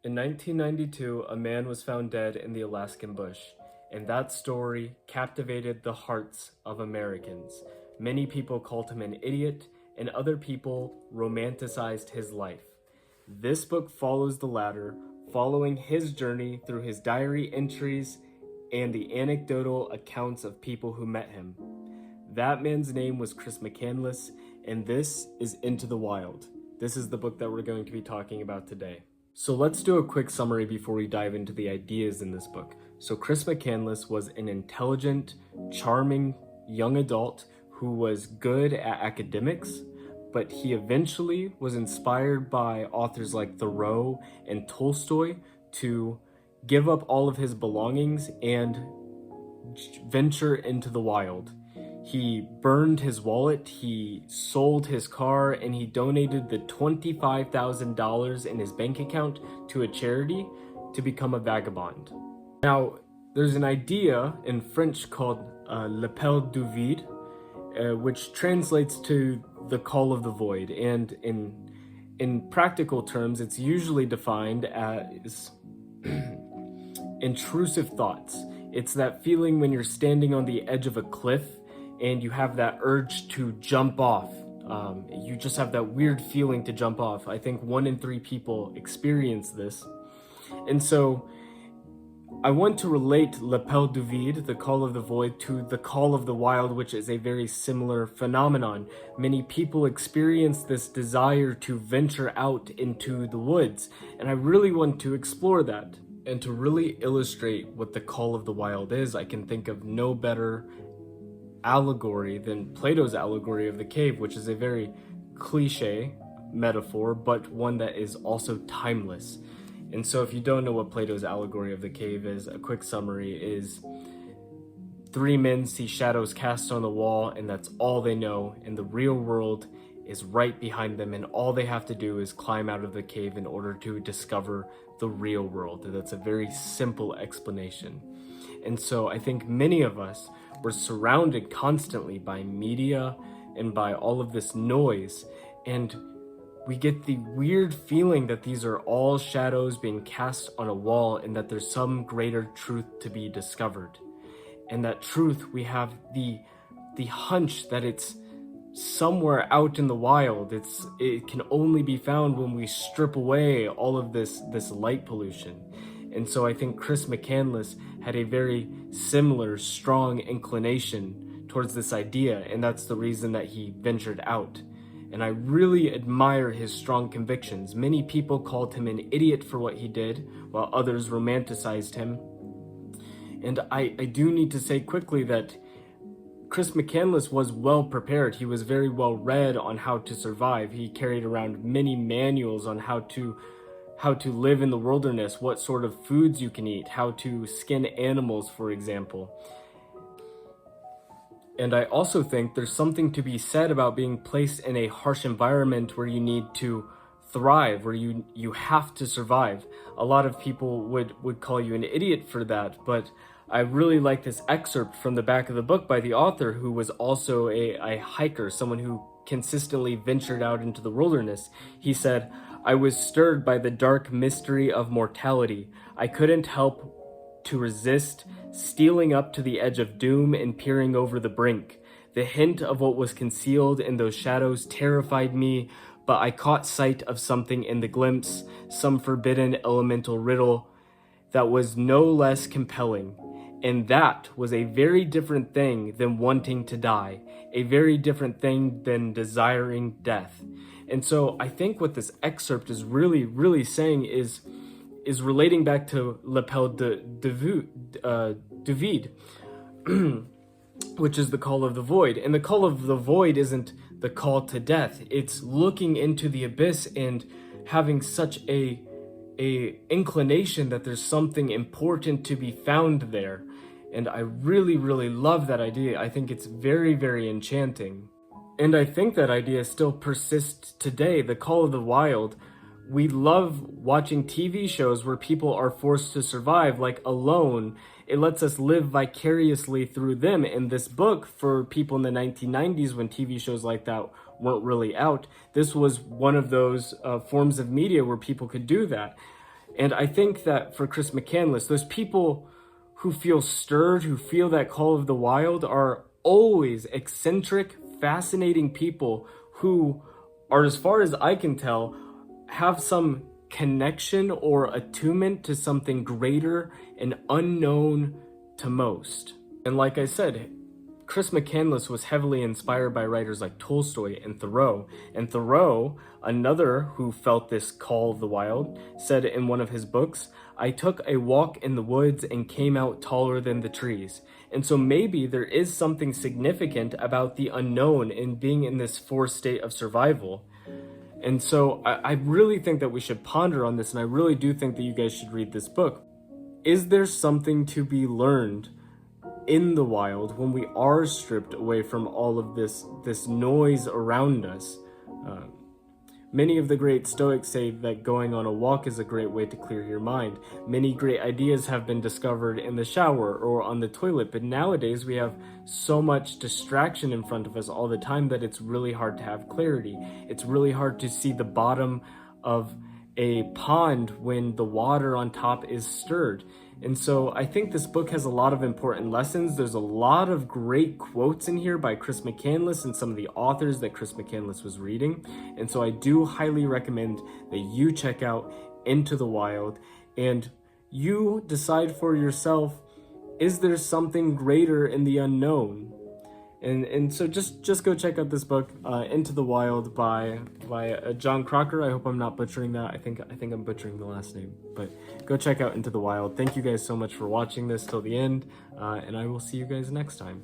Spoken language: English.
In 1992, a man was found dead in the Alaskan bush, and that story captivated the hearts of Americans. Many people called him an idiot, and other people romanticized his life. This book follows the latter, following his journey through his diary entries and the anecdotal accounts of people who met him. That man's name was Chris Mcandless, and this is Into the Wild. This is the book that we're going to be talking about today. So let's do a quick summary before we dive into the ideas in this book. So Chris Mcandless was an intelligent, charming young adult who was good at academics, but he eventually was inspired by authors like Thoreau and Tolstoy to give up all of his belongings and venture into the wild. He burned his wallet, he sold his car, and he donated the $25,000 in his bank account to a charity to become a vagabond. Now, there's an idea in French called l'appel du vide, which translates to the call of the void, and in practical terms, it's usually defined as intrusive thoughts. It's that feeling when you're standing on the edge of a cliff and you have that urge to jump off. You just have that weird feeling to jump off. I think 1 in 3 people experience this. And so I want to relate l'appel du vide, the call of the void, to the call of the wild, which is a very similar phenomenon. Many people experience this desire to venture out into the woods, and I really want to explore that. And to really illustrate what the call of the wild is, I can think of no better allegory than Plato's allegory of the cave, which is a very cliche metaphor, but one that is also timeless. And so if you don't know what Plato's allegory of the cave is, a quick summary is 3 men see shadows cast on the wall, and that's all they know, and the real world is right behind them, and all they have to do is climb out of the cave in order to discover the real world. And that's a very simple explanation. And so I think many of us were surrounded constantly by media and by all of this noise, and we get the weird feeling that these are all shadows being cast on a wall, and that there's some greater truth to be discovered. And that truth, we have the hunch that it's somewhere out in the wild. It can only be found when we strip away all of this light pollution. And so I think Chris Mcandless had a very similar, strong inclination towards this idea, and that's the reason that he ventured out. And I really admire his strong convictions. Many people called him an idiot for what he did, while others romanticized him. And I do need to say quickly that Chris Mcandless was well prepared. He was very well read on how to survive. He carried around many manuals on how to live in the wilderness, what sort of foods you can eat, how to skin animals, for example. And I also think there's something to be said about being placed in a harsh environment where you need to thrive, where you have to survive. A lot of people would call you an idiot for that, but I really like this excerpt from the back of the book by the author, who was also a hiker, someone who consistently ventured out into the wilderness. He said, "I was stirred by the dark mystery of mortality. I couldn't help to resist stealing up to the edge of doom and peering over the brink. The hint of what was concealed in those shadows terrified me, but I caught sight of something in the glimpse, some forbidden elemental riddle that was no less compelling. And that was a very different thing than wanting to die, a very different thing than desiring death." And so I think what this excerpt is really, really saying is relating back to l'appel du vide, which is the call of the void. And the call of the void isn't the call to death. It's looking into the abyss and having such a inclination that there's something important to be found there. And I really, really love that idea. I think it's very, very enchanting. And I think that idea still persists today. The call of the wild. We love watching TV shows where people are forced to survive, like Alone. It lets us live vicariously through them. In this book, for people in the 1990s when TV shows like that weren't really out, this was one of those forms of media where people could do that. And I think that for Chris Mcandless, those people who feel stirred, who feel that call of the wild, are always eccentric, fascinating people who are, as far as I can tell, have some connection or attunement to something greater and unknown to most. And like I said, Chris Mcandless was heavily inspired by writers like Tolstoy and Thoreau. And Thoreau, another who felt this call of the wild, said in one of his books, "I took a walk in the woods and came out taller than the trees." And so maybe there is something significant about the unknown and being in this forced state of survival. And so I really think that we should ponder on this, and I really do think that you guys should read this book. Is there something to be learned in the wild when we are stripped away from all of this noise around us? Many of the great Stoics say that going on a walk is a great way to clear your mind. Many great ideas have been discovered in the shower or on the toilet, but nowadays we have so much distraction in front of us all the time that it's really hard to have clarity. It's really hard to see the bottom of a pond when the water on top is stirred. And so I think this book has a lot of important lessons. There's a lot of great quotes in here by Chris Mcandless and some of the authors that Chris Mcandless was reading. And so I do highly recommend that you check out Into the Wild and you decide for yourself, is there something greater in the unknown? And so just go check out this book, Into the Wild by John Crocker. I hope I'm not butchering that. I think I'm butchering the last name, but go check out Into the Wild. Thank you guys so much for watching this till the end, and I will see you guys next time.